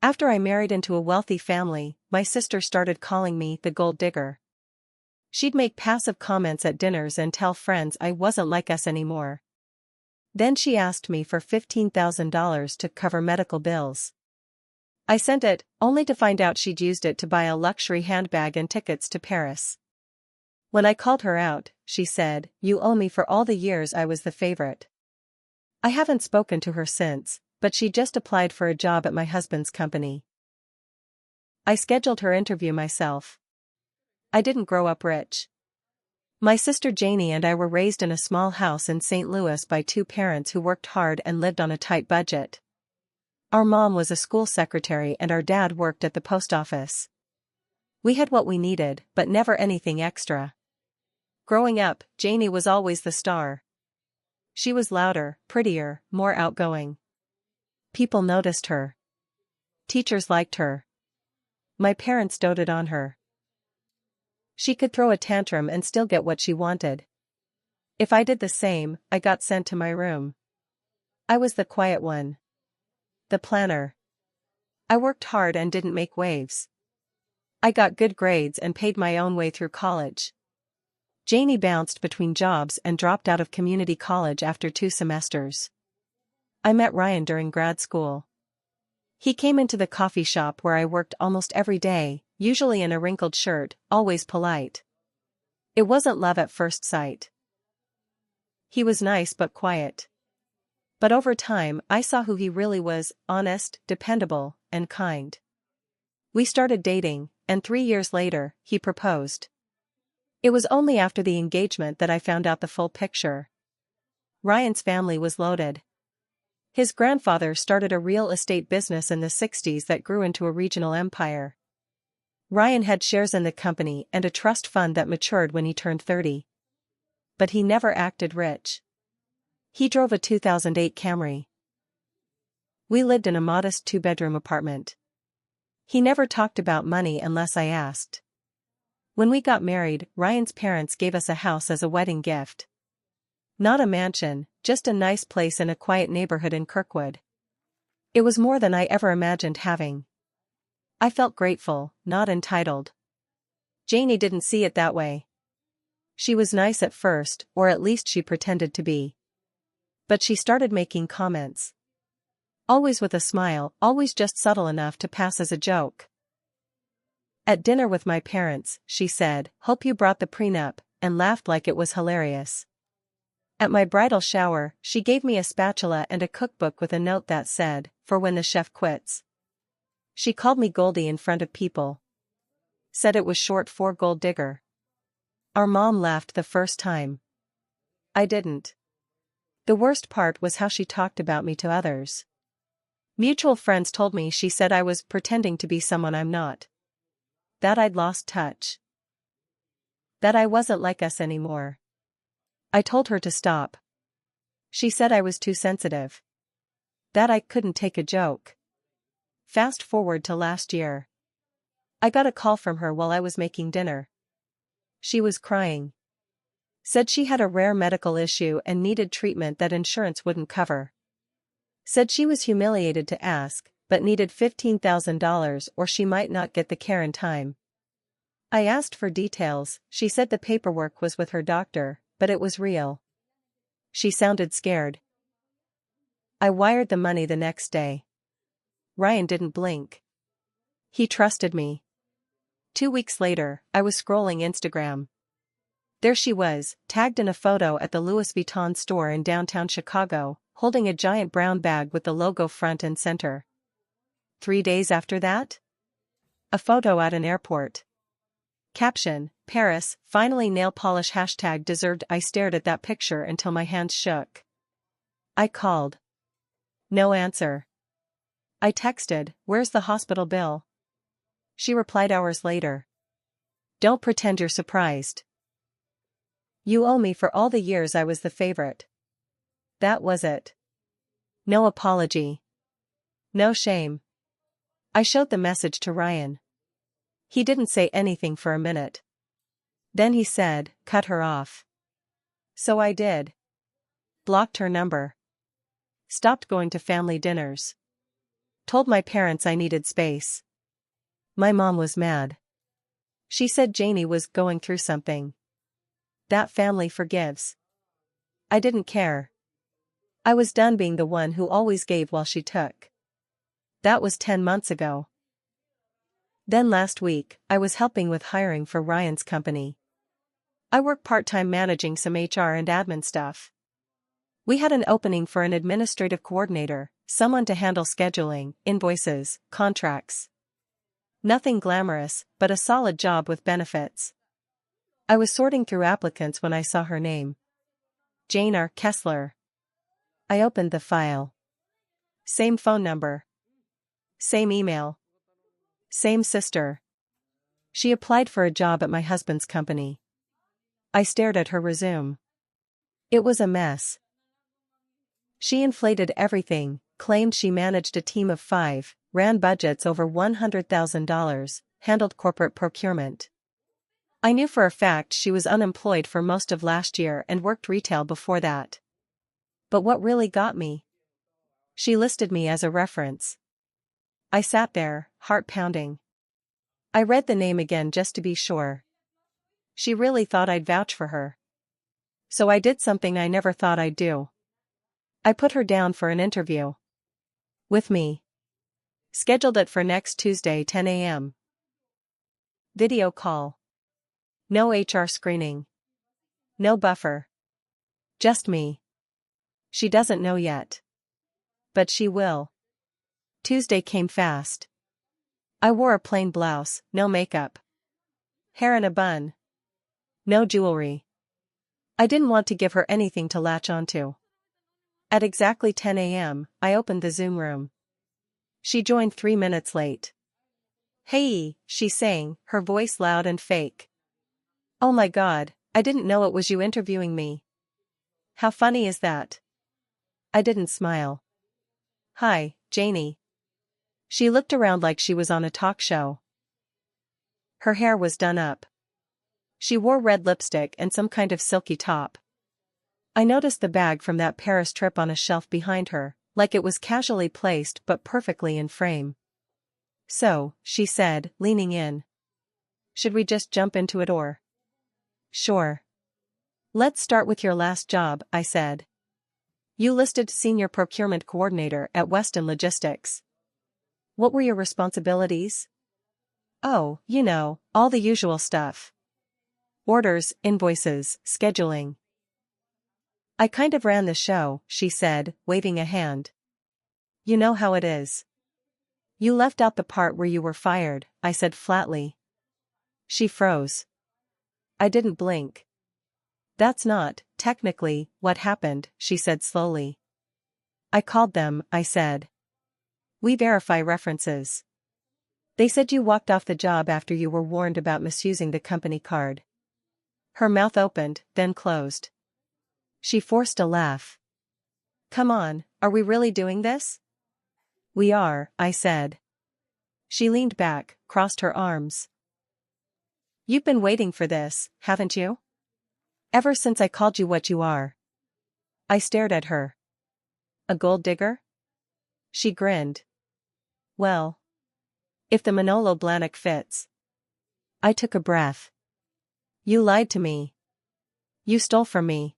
After I married into a wealthy family, my sister started calling me the gold digger. She'd make passive comments at dinners and tell friends I wasn't like us anymore. Then she asked me for $15,000 to cover medical bills. I sent it, only to find out she'd used it to buy a luxury handbag and tickets to Paris. When I called her out, she said, "You owe me for all the years I was the favorite." I haven't spoken to her since, but she just applied for a job at my husband's company. I scheduled her interview myself. I didn't grow up rich. My sister Janie and I were raised in a small house in St. Louis by two parents who worked hard and lived on a tight budget. Our mom was a school secretary and our dad worked at the post office. We had what we needed, but never anything extra. Growing up, Janie was always the star. She was louder, prettier, more outgoing. People noticed her. Teachers liked her. My parents doted on her. She could throw a tantrum and still get what she wanted. If I did the same, I got sent to my room. I was the quiet one. The planner. I worked hard and didn't make waves. I got good grades and paid my own way through college. Janie bounced between jobs and dropped out of community college after 2 semesters. I met Ryan during grad school. He came into the coffee shop where I worked almost every day, usually in a wrinkled shirt, always polite. It wasn't love at first sight. He was nice but quiet. But over time, I saw who he really was: honest, dependable, and kind. We started dating, and 3 years later, he proposed. It was only after the engagement that I found out the full picture. Ryan's family was loaded. His grandfather started a real estate business in the 60s that grew into a regional empire. Ryan had shares in the company and a trust fund that matured when he turned 30. But he never acted rich. He drove a 2008 Camry. We lived in a modest 2-bedroom apartment. He never talked about money unless I asked. When we got married, Ryan's parents gave us a house as a wedding gift. Not a mansion, just a nice place in a quiet neighborhood in Kirkwood. It was more than I ever imagined having. I felt grateful, not entitled. Janie didn't see it that way. She was nice at first, or at least she pretended to be. But she started making comments. Always with a smile, always just subtle enough to pass as a joke. At dinner with my parents, she said, "Hope you brought the prenup," and laughed like it was hilarious. At my bridal shower, she gave me a spatula and a cookbook with a note that said, "For when the chef quits." She called me Goldie in front of people. Said it was short for gold digger. Our mom laughed the first time. I didn't. The worst part was how she talked about me to others. Mutual friends told me she said I was pretending to be someone I'm not. That I'd lost touch. That I wasn't like us anymore. I told her to stop. She said I was too sensitive. That I couldn't take a joke. Fast forward to last year. I got a call from her while I was making dinner. She was crying. Said she had a rare medical issue and needed treatment that insurance wouldn't cover. Said she was humiliated to ask, but needed $15,000 or she might not get the care in time. I asked for details. She said the paperwork was with her doctor, but it was real. She sounded scared. I wired the money the next day. Ryan didn't blink. He trusted me. 2 weeks later, I was scrolling Instagram. There she was, tagged in a photo at the Louis Vuitton store in downtown Chicago, holding a giant brown bag with the logo front and center. 3 days after that? A photo at an airport. Caption: Paris, finally nail polish #deserved. I stared at that picture until my hands shook. I called. No answer. I texted, "Where's the hospital bill?" She replied hours later. "Don't pretend you're surprised. You owe me for all the years I was the favorite." That was it. No apology. No shame. I showed the message to Ryan. He didn't say anything for a minute. Then he said, "Cut her off." So I did. Blocked her number. Stopped going to family dinners. Told my parents I needed space. My mom was mad. She said Janie was going through something. That family forgives. I didn't care. I was done being the one who always gave while she took. That was 10 months ago. Then last week, I was helping with hiring for Ryan's company. I work part-time managing some HR and admin stuff. We had an opening for an administrative coordinator, someone to handle scheduling, invoices, contracts. Nothing glamorous, but a solid job with benefits. I was sorting through applicants when I saw her name. Jane R. Kessler. I opened the file. Same phone number. Same email. Same sister. She applied for a job at my husband's company. I stared at her resume. It was a mess. She inflated everything, claimed she managed a team of 5, ran budgets over $100,000, handled corporate procurement. I knew for a fact she was unemployed for most of last year and worked retail before that. But what really got me? She listed me as a reference. I sat there, heart pounding. I read the name again just to be sure. She really thought I'd vouch for her. So I did something I never thought I'd do. I put her down for an interview. With me. Scheduled it for next Tuesday 10 a.m. Video call. No HR screening. No buffer. Just me. She doesn't know yet. But she will. Tuesday came fast. I wore a plain blouse, no makeup. Hair in a bun. No jewelry. I didn't want to give her anything to latch onto. At exactly 10 a.m., I opened the Zoom room. She joined 3 minutes late. "Hey," she sang, her voice loud and fake. "Oh my God, I didn't know it was you interviewing me. How funny is that?" I didn't smile. "Hi, Janie." She looked around like she was on a talk show. Her hair was done up. She wore red lipstick and some kind of silky top. I noticed the bag from that Paris trip on a shelf behind her, like it was casually placed but perfectly in frame. "So," she said, leaning in. "Should we just jump into it or?" "Sure. Let's start with your last job," I said. "You listed Senior Procurement Coordinator at Weston Logistics. What were your responsibilities?" "Oh, all the usual stuff. Orders, invoices, scheduling." "I kind of ran the show," she said, waving a hand. "You know how it is." "You left out the part where you were fired," I said flatly. She froze. I didn't blink. "That's not, technically, what happened," she said slowly. "I called them," I said. "We verify references. They said you walked off the job after you were warned about misusing the company card." Her mouth opened, then closed. She forced a laugh. "Come on, are we really doing this?" "We are," I said. She leaned back, crossed her arms. "You've been waiting for this, haven't you? Ever since I called you what you are." I stared at her. "A gold digger?" She grinned. "Well. If the Manolo Blahnik fits." I took a breath. "You lied to me. You stole from me."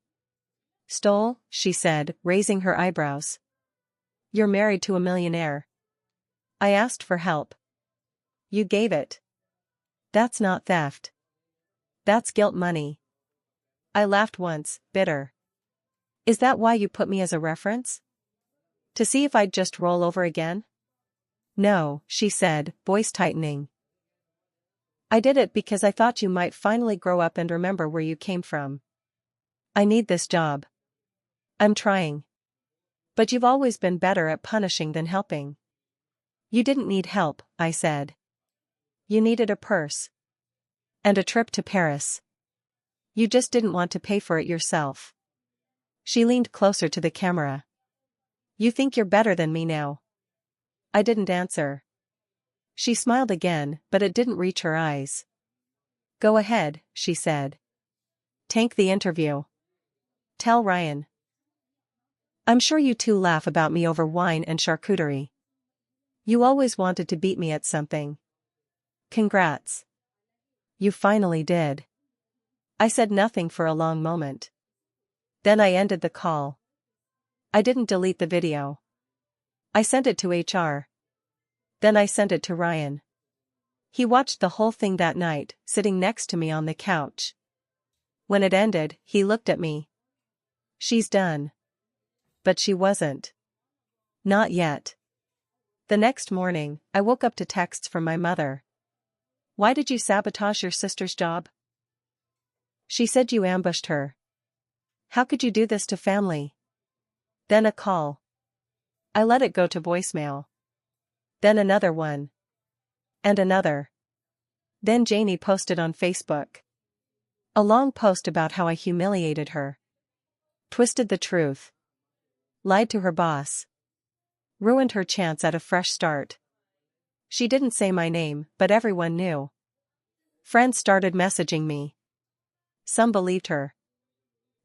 "Stole?" she said, raising her eyebrows. "You're married to a millionaire." "I asked for help. You gave it." "That's not theft. That's guilt money." I laughed once, bitter. "Is that why you put me as a reference? To see if I'd just roll over again?" "No," she said, voice tightening. "I did it because I thought you might finally grow up and remember where you came from. I need this job. I'm trying. But you've always been better at punishing than helping." "You didn't need help," I said. "You needed a purse. And a trip to Paris. You just didn't want to pay for it yourself." She leaned closer to the camera. "You think you're better than me now?" I didn't answer. She smiled again, but it didn't reach her eyes. "Go ahead," she said. "Tank the interview. Tell Ryan. I'm sure you two laugh about me over wine and charcuterie. You always wanted to beat me at something. Congrats. You finally did. I said nothing for a long moment. Then I ended the call. I didn't delete the video. I sent it to HR. Then I sent it to Ryan. He watched the whole thing that night, sitting next to me on the couch. When it ended, he looked at me. She's done. But she wasn't. Not yet. The next morning, I woke up to texts from my mother. Why did you sabotage your sister's job? She said you ambushed her. How could you do this to family? Then a call. I let it go to voicemail. Then another one. And another. Then Janie posted on Facebook. A long post about how I humiliated her. Twisted the truth. Lied to her boss. Ruined her chance at a fresh start. She didn't say my name, but everyone knew. Friends started messaging me. Some believed her.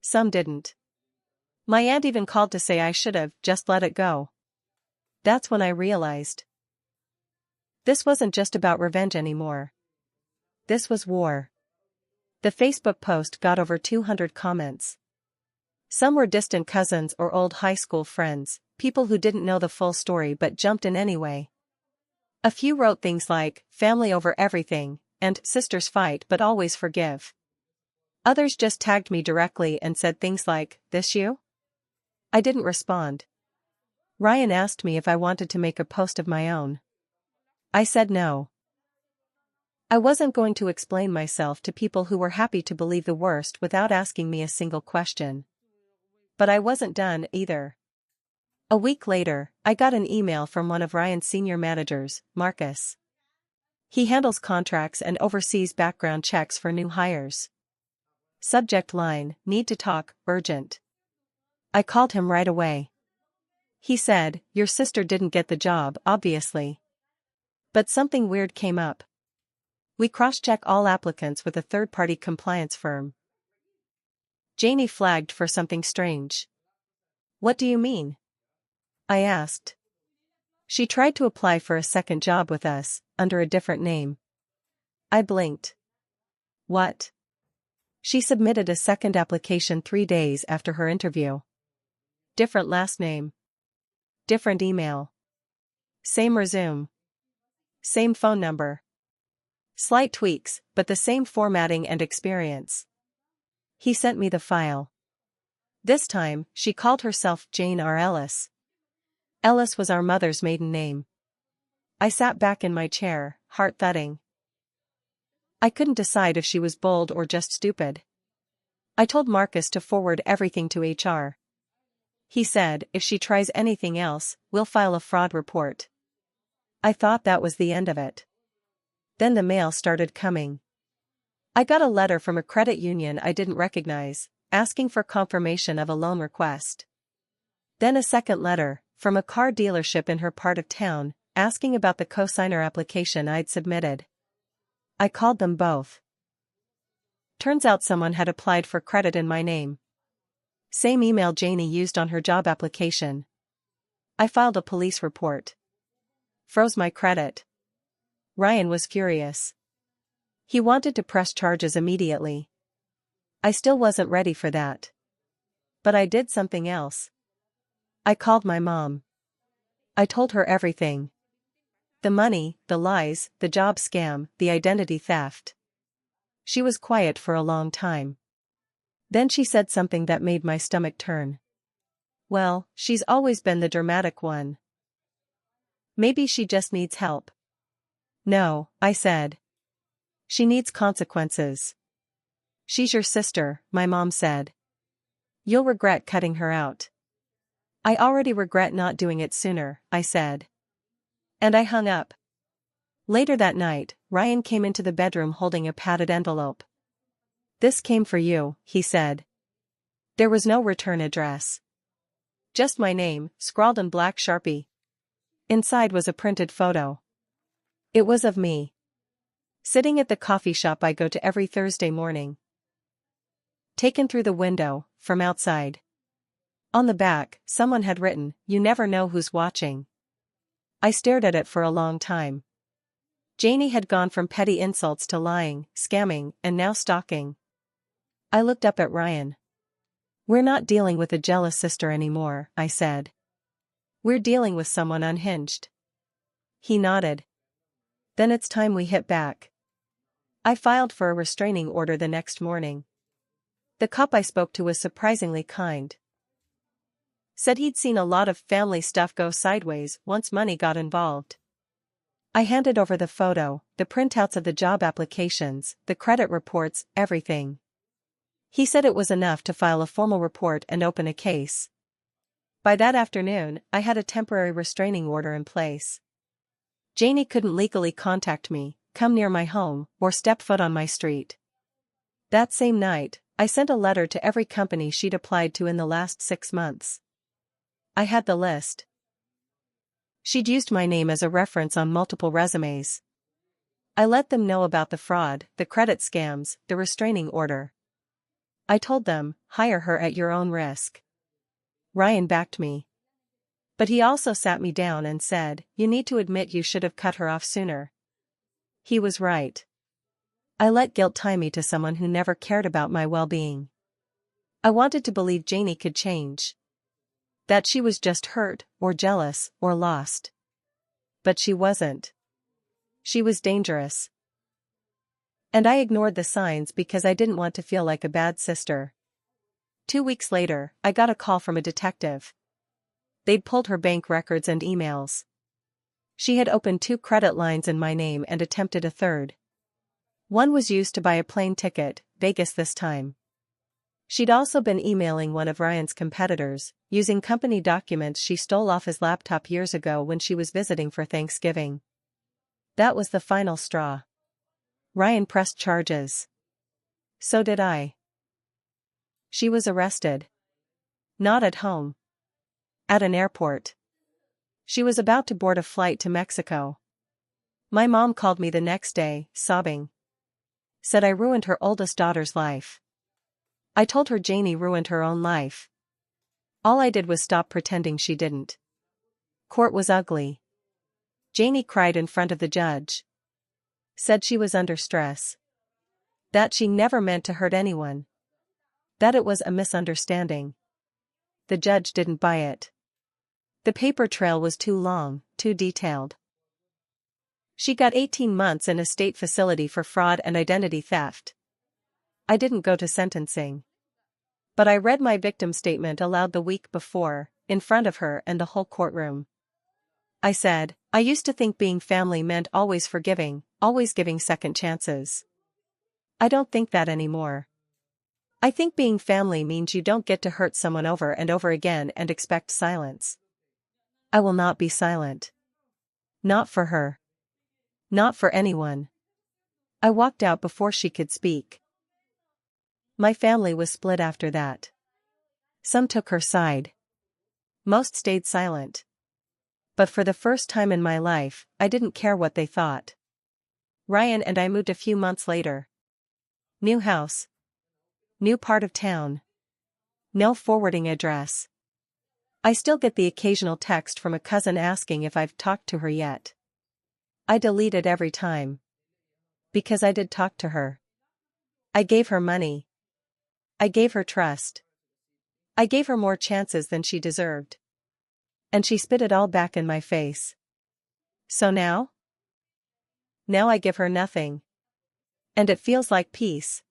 Some didn't. My aunt even called to say I should have just let it go. That's when I realized. This wasn't just about revenge anymore. This was war. The Facebook post got over 200 comments. Some were distant cousins or old high school friends, people who didn't know the full story but jumped in anyway. A few wrote things like, family over everything, and sisters fight but always forgive. Others just tagged me directly and said things like, this you? I didn't respond. Ryan asked me if I wanted to make a post of my own. I said no. I wasn't going to explain myself to people who were happy to believe the worst without asking me a single question. But I wasn't done either. A week later, I got an email from one of Ryan's senior managers, Marcus. He handles contracts and oversees background checks for new hires. Subject line, need to talk, urgent. I called him right away. He said, your sister didn't get the job, obviously. But something weird came up. We cross-check all applicants with a third-party compliance firm. Janie flagged for something strange. What do you mean? I asked. She tried to apply for a second job with us, under a different name. I blinked. What? She submitted a second application 3 days after her interview. Different last name. Different email. Same resume. Same phone number. Slight tweaks, but the same formatting and experience. He sent me the file. This time, she called herself Jane R. Ellis. Ellis was our mother's maiden name. I sat back in my chair, heart thudding. I couldn't decide if she was bold or just stupid. I told Marcus to forward everything to HR. He said, if she tries anything else, we'll file a fraud report. I thought that was the end of it. Then the mail started coming. I got a letter from a credit union I didn't recognize, asking for confirmation of a loan request. Then a second letter, from a car dealership in her part of town, asking about the cosigner application I'd submitted. I called them both. Turns out someone had applied for credit in my name. Same email Janie used on her job application. I filed a police report. Froze my credit. Ryan was furious. He wanted to press charges immediately. I still wasn't ready for that. But I did something else. I called my mom. I told her everything. The money, the lies, the job scam, the identity theft. She was quiet for a long time. Then she said something that made my stomach turn. Well, she's always been the dramatic one. Maybe she just needs help. No, I said. She needs consequences. She's your sister, my mom said. You'll regret cutting her out. I already regret not doing it sooner, I said. And I hung up. Later that night, Ryan came into the bedroom holding a padded envelope. This came for you, he said. There was no return address. Just my name, scrawled in black Sharpie. Inside was a printed photo. It was of me. Sitting at the coffee shop I go to every Thursday morning. Taken through the window, from outside. On the back, someone had written, "You never know who's watching." I stared at it for a long time. Janie had gone from petty insults to lying, scamming, and now stalking. I looked up at Ryan. "We're not dealing with a jealous sister anymore," I said. "We're dealing with someone unhinged." He nodded. "Then it's time we hit back." I filed for a restraining order the next morning. The cop I spoke to was surprisingly kind. Said he'd seen a lot of family stuff go sideways once money got involved. I handed over the photo, the printouts of the job applications, the credit reports, everything. He said it was enough to file a formal report and open a case. By that afternoon, I had a temporary restraining order in place. Janie couldn't legally contact me, come near my home, or step foot on my street. That same night, I sent a letter to every company she'd applied to in the last 6 months. I had the list. She'd used my name as a reference on multiple resumes. I let them know about the fraud, the credit scams, the restraining order. I told them, hire her at your own risk. Ryan backed me. But he also sat me down and said, "You need to admit you should have cut her off sooner." He was right. I let guilt tie me to someone who never cared about my well-being. I wanted to believe Janie could change. That she was just hurt, or jealous, or lost. But she wasn't. She was dangerous. And I ignored the signs because I didn't want to feel like a bad sister. 2 weeks later, I got a call from a detective. They'd pulled her bank records and emails. She had opened 2 credit lines in my name and attempted a third. One was used to buy a plane ticket, Vegas this time. She'd also been emailing one of Ryan's competitors, using company documents she stole off his laptop years ago when she was visiting for Thanksgiving. That was the final straw. Ryan pressed charges. So did I. She was arrested. Not at home. At an airport. She was about to board a flight to Mexico. My mom called me the next day, sobbing. Said I ruined her oldest daughter's life. I told her Janie ruined her own life. All I did was stop pretending she didn't. Court was ugly. Janie cried in front of the judge. Said she was under stress. That she never meant to hurt anyone. That it was a misunderstanding. The judge didn't buy it. The paper trail was too long, too detailed. She got 18 months in a state facility for fraud and identity theft. I didn't go to sentencing. But I read my victim statement aloud the week before, in front of her and the whole courtroom. I said, "I used to think being family meant always forgiving, always giving second chances. I don't think that anymore. I think being family means you don't get to hurt someone over and over again and expect silence. I will not be silent. Not for her. Not for anyone." I walked out before she could speak. My family was split after that. Some took her side. Most stayed silent. But for the first time in my life, I didn't care what they thought. Ryan and I moved a few months later. New house. New part of town. No forwarding address. I still get the occasional text from a cousin asking if I've talked to her yet. I delete it every time. Because I did talk to her. I gave her money. I gave her trust. I gave her more chances than she deserved. And she spit it all back in my face. So now? Now I give her nothing. And it feels like peace,